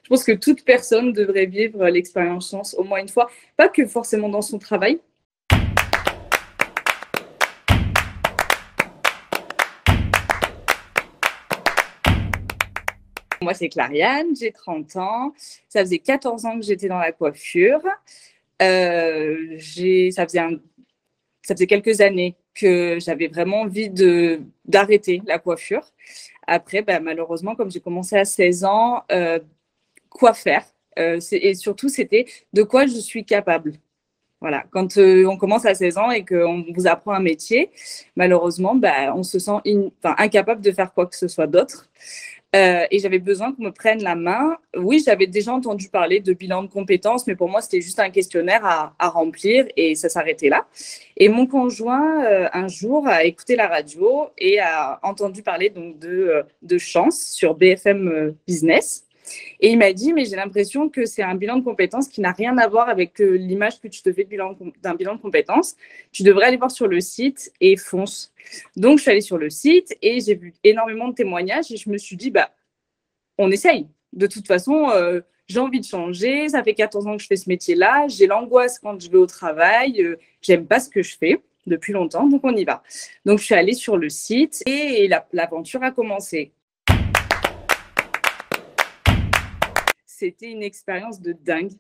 pense que toute personne devrait vivre l'expérience chance au moins une fois, pas que forcément dans son travail. Moi, c'est Clariane, j'ai 30 ans. Ça faisait 14 ans que j'étais dans la coiffure. Ça faisait quelques années que j'avais vraiment envie d'arrêter la coiffure. Après, malheureusement, comme j'ai commencé à 16 ans, quoi faire et surtout, c'était de quoi je suis capable. Voilà, quand on commence à 16 ans et qu'on vous apprend un métier, malheureusement, on se sent incapable de faire quoi que ce soit d'autre. Et j'avais besoin qu'on me prenne la main. Oui, j'avais déjà entendu parler de bilan de compétences, mais pour moi, c'était juste un questionnaire à remplir et ça s'arrêtait là. Et mon conjoint, un jour, a écouté la radio et a entendu parler donc de chance sur BFM Business. Et il m'a dit, mais j'ai l'impression que c'est un bilan de compétences qui n'a rien à voir avec l'image que tu te fais d'un bilan de compétences. Tu devrais aller voir sur le site et fonce. Donc, je suis allée sur le site et j'ai vu énormément de témoignages et je me suis dit, on essaye. De toute façon, j'ai envie de changer. Ça fait 14 ans que je fais ce métier-là. J'ai l'angoisse quand je vais au travail. J'aime pas ce que je fais depuis longtemps, donc on y va. Donc, je suis allée sur le site et l'aventure a commencé. C'était une expérience de dingue.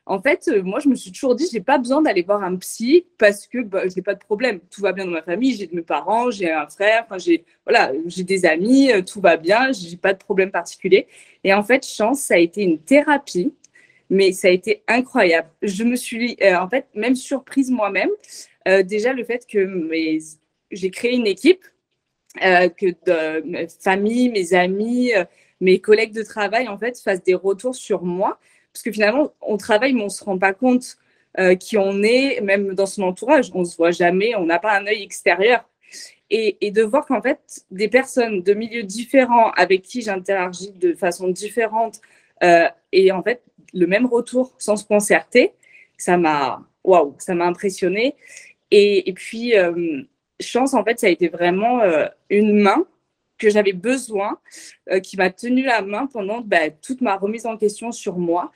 En fait, moi, je me suis toujours dit, j'ai pas besoin d'aller voir un psy parce que je n'ai pas de problème. Tout va bien dans ma famille, j'ai mes parents, j'ai un frère, j'ai des amis, tout va bien, j'ai pas de problème particulier. Et en fait, chance, ça a été une thérapie, mais ça a été incroyable. Je me suis, en fait, même surprise moi-même. Déjà, le fait que j'ai créé une équipe, que ma famille, mes amis, mes collègues de travail, en fait, fassent des retours sur moi. Parce que finalement, on travaille, mais on ne se rend pas compte qui on est, même dans son entourage. On ne se voit jamais, on n'a pas un œil extérieur. Et de voir qu'en fait, des personnes de milieux différents avec qui j'interagis de façon différente et en fait, le même retour sans se concerter, ça m'a impressionné. Et puis, chance, en fait, ça a été vraiment une main que j'avais besoin, qui m'a tenu la main pendant toute ma remise en question sur moi.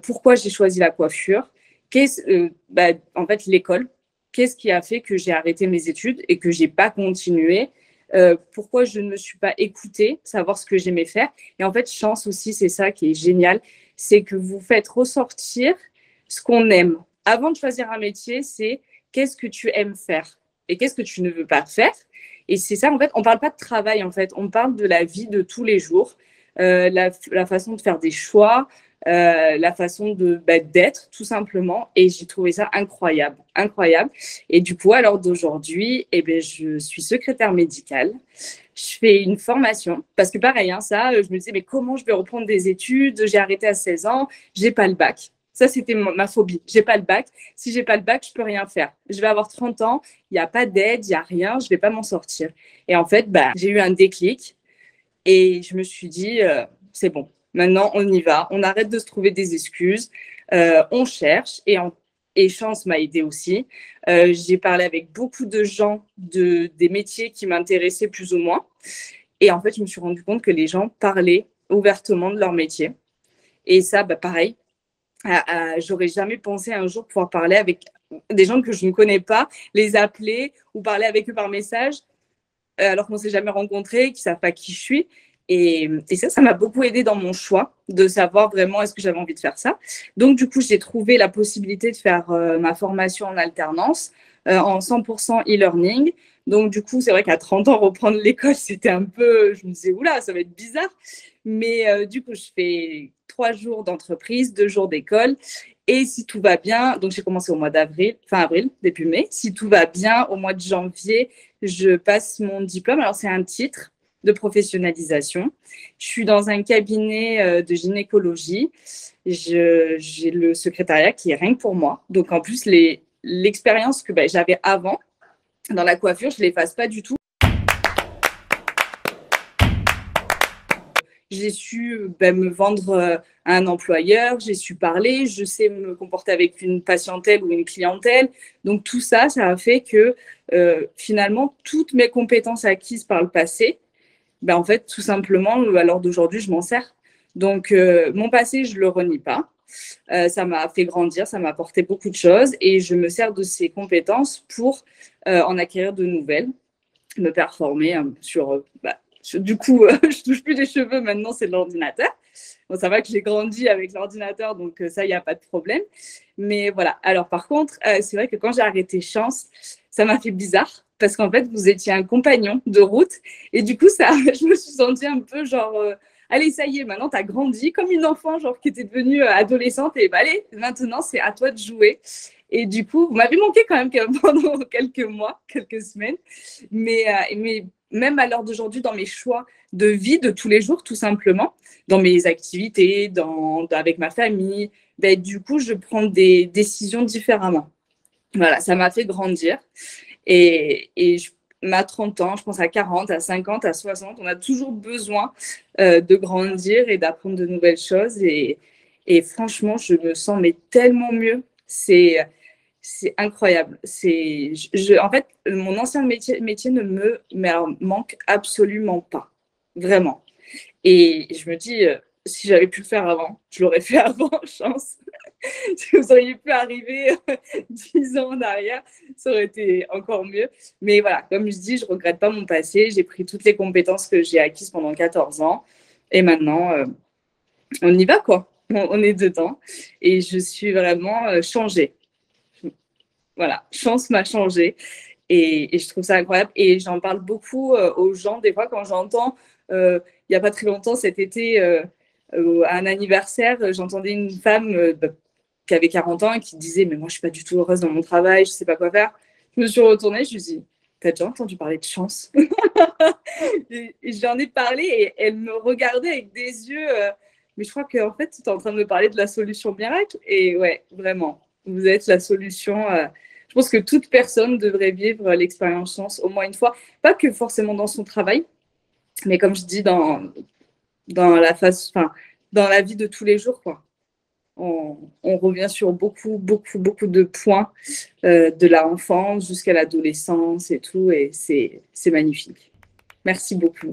Pourquoi j'ai choisi la coiffure? En fait, l'école. Qu'est-ce qui a fait que j'ai arrêté mes études et que je n'ai pas continué? Pourquoi je ne me suis pas écoutée, savoir ce que j'aimais faire? Et en fait, chance aussi, c'est ça qui est génial, c'est que vous faites ressortir ce qu'on aime. Avant de choisir un métier, c'est qu'est-ce que tu aimes faire et qu'est-ce que tu ne veux pas faire. Et c'est ça, en fait, on ne parle pas de travail, en fait, on parle de la vie de tous les jours, la façon de faire des choix, la façon d'être, tout simplement. Et j'ai trouvé ça incroyable, incroyable. Et du coup, à l'heure d'aujourd'hui, je suis secrétaire médicale. Je fais une formation, parce que pareil, je me disais, mais comment je vais reprendre des études? J'ai arrêté à 16 ans, je n'ai pas le bac. Ça, c'était ma phobie. J'ai pas le bac. Si j'ai pas le bac, je peux rien faire. Je vais avoir 30 ans, il n'y a pas d'aide, il n'y a rien, je vais pas m'en sortir. Et en fait, j'ai eu un déclic et je me suis dit, c'est bon. Maintenant, on y va. On arrête de se trouver des excuses. On cherche et chance m'a aidée aussi. J'ai parlé avec beaucoup de gens des métiers qui m'intéressaient plus ou moins. Et en fait, je me suis rendu compte que les gens parlaient ouvertement de leur métier. Et ça, pareil. J'aurais jamais pensé un jour pouvoir parler avec des gens que je ne connais pas, les appeler ou parler avec eux par message, alors qu'on ne s'est jamais rencontrés, qu'ils ne savent pas qui je suis. Et ça m'a beaucoup aidé dans mon choix de savoir vraiment est-ce que j'avais envie de faire ça. Donc, du coup, j'ai trouvé la possibilité de faire ma formation en alternance en 100% e-learning. Donc, du coup, c'est vrai qu'à 30 ans, reprendre l'école, c'était un peu… Je me disais, oula, ça va être bizarre. Mais du coup, je fais 3 jours d'entreprise, 2 jours d'école. Et si tout va bien, donc j'ai commencé au mois d'avril, fin avril, début mai. Si tout va bien, au mois de janvier, je passe mon diplôme. Alors, c'est un titre de professionnalisation. Je suis dans un cabinet de gynécologie. J'ai le secrétariat qui est rien que pour moi. Donc, en plus, l'expérience que j'avais avant dans la coiffure, je ne l'efface pas du tout. J'ai su me vendre à un employeur, j'ai su parler, je sais me comporter avec une patientèle ou une clientèle. Donc, tout ça, ça a fait que finalement, toutes mes compétences acquises par le passé, en fait, tout simplement, à l'heure d'aujourd'hui, je m'en sers. Donc, mon passé, je ne le renie pas. Ça m'a fait grandir, ça m'a apporté beaucoup de choses et je me sers de ces compétences pour en acquérir de nouvelles, me performer du coup, je touche plus les cheveux maintenant, c'est de l'ordinateur. Bon, ça va que j'ai grandi avec l'ordinateur, donc ça, il n'y a pas de problème. Mais voilà. Alors, par contre, c'est vrai que quand j'ai arrêté Chance, ça m'a fait bizarre parce qu'en fait, vous étiez un compagnon de route. Et du coup, ça, je me suis sentie un peu genre, allez, ça y est, maintenant, tu as grandi comme une enfant, genre qui était devenue adolescente. Et bah, allez, maintenant, c'est à toi de jouer. Et du coup, vous m'avez manqué quand même pendant quelques mois, quelques semaines. Mais même à l'heure d'aujourd'hui, dans mes choix de vie de tous les jours, tout simplement, dans mes activités, avec ma famille, ben, du coup, je prends des décisions différemment. Voilà, ça m'a fait grandir. Et à 30 ans, je pense à 40, à 50, à 60, on a toujours besoin de grandir et d'apprendre de nouvelles choses. Et franchement, je me sens mais tellement mieux. C'est incroyable. En fait, mon ancien métier ne me manque absolument pas. Vraiment. Et je me dis, si j'avais pu le faire avant, je l'aurais fait avant, chance. Si vous auriez pu arriver 10 ans en arrière, ça aurait été encore mieux. Mais voilà, comme je dis, je ne regrette pas mon passé. J'ai pris toutes les compétences que j'ai acquises pendant 14 ans. Et maintenant, on y va, quoi. On est dedans. Et je suis vraiment changée. Voilà, Chance m'a changée. Et je trouve ça incroyable. Et j'en parle beaucoup aux gens. Des fois, quand j'entends, il n'y a pas très longtemps, cet été, à un anniversaire, j'entendais une femme qui avait 40 ans et qui disait « Mais moi, je ne suis pas du tout heureuse dans mon travail, je ne sais pas quoi faire. » Je me suis retournée, je lui ai dit « T'as déjà entendu parler de Chance ?» Et j'en ai parlé et elle me regardait avec des yeux mais je crois qu'en fait, tu es en train de me parler de la solution miracle. Et ouais, vraiment, vous êtes la solution. Je pense que toute personne devrait vivre l'expérience Chance au moins une fois. Pas que forcément dans son travail, mais comme je dis, dans la vie de tous les jours, quoi. On revient sur beaucoup, beaucoup, beaucoup de points de l'enfance jusqu'à l'adolescence et tout. Et c'est magnifique. Merci beaucoup.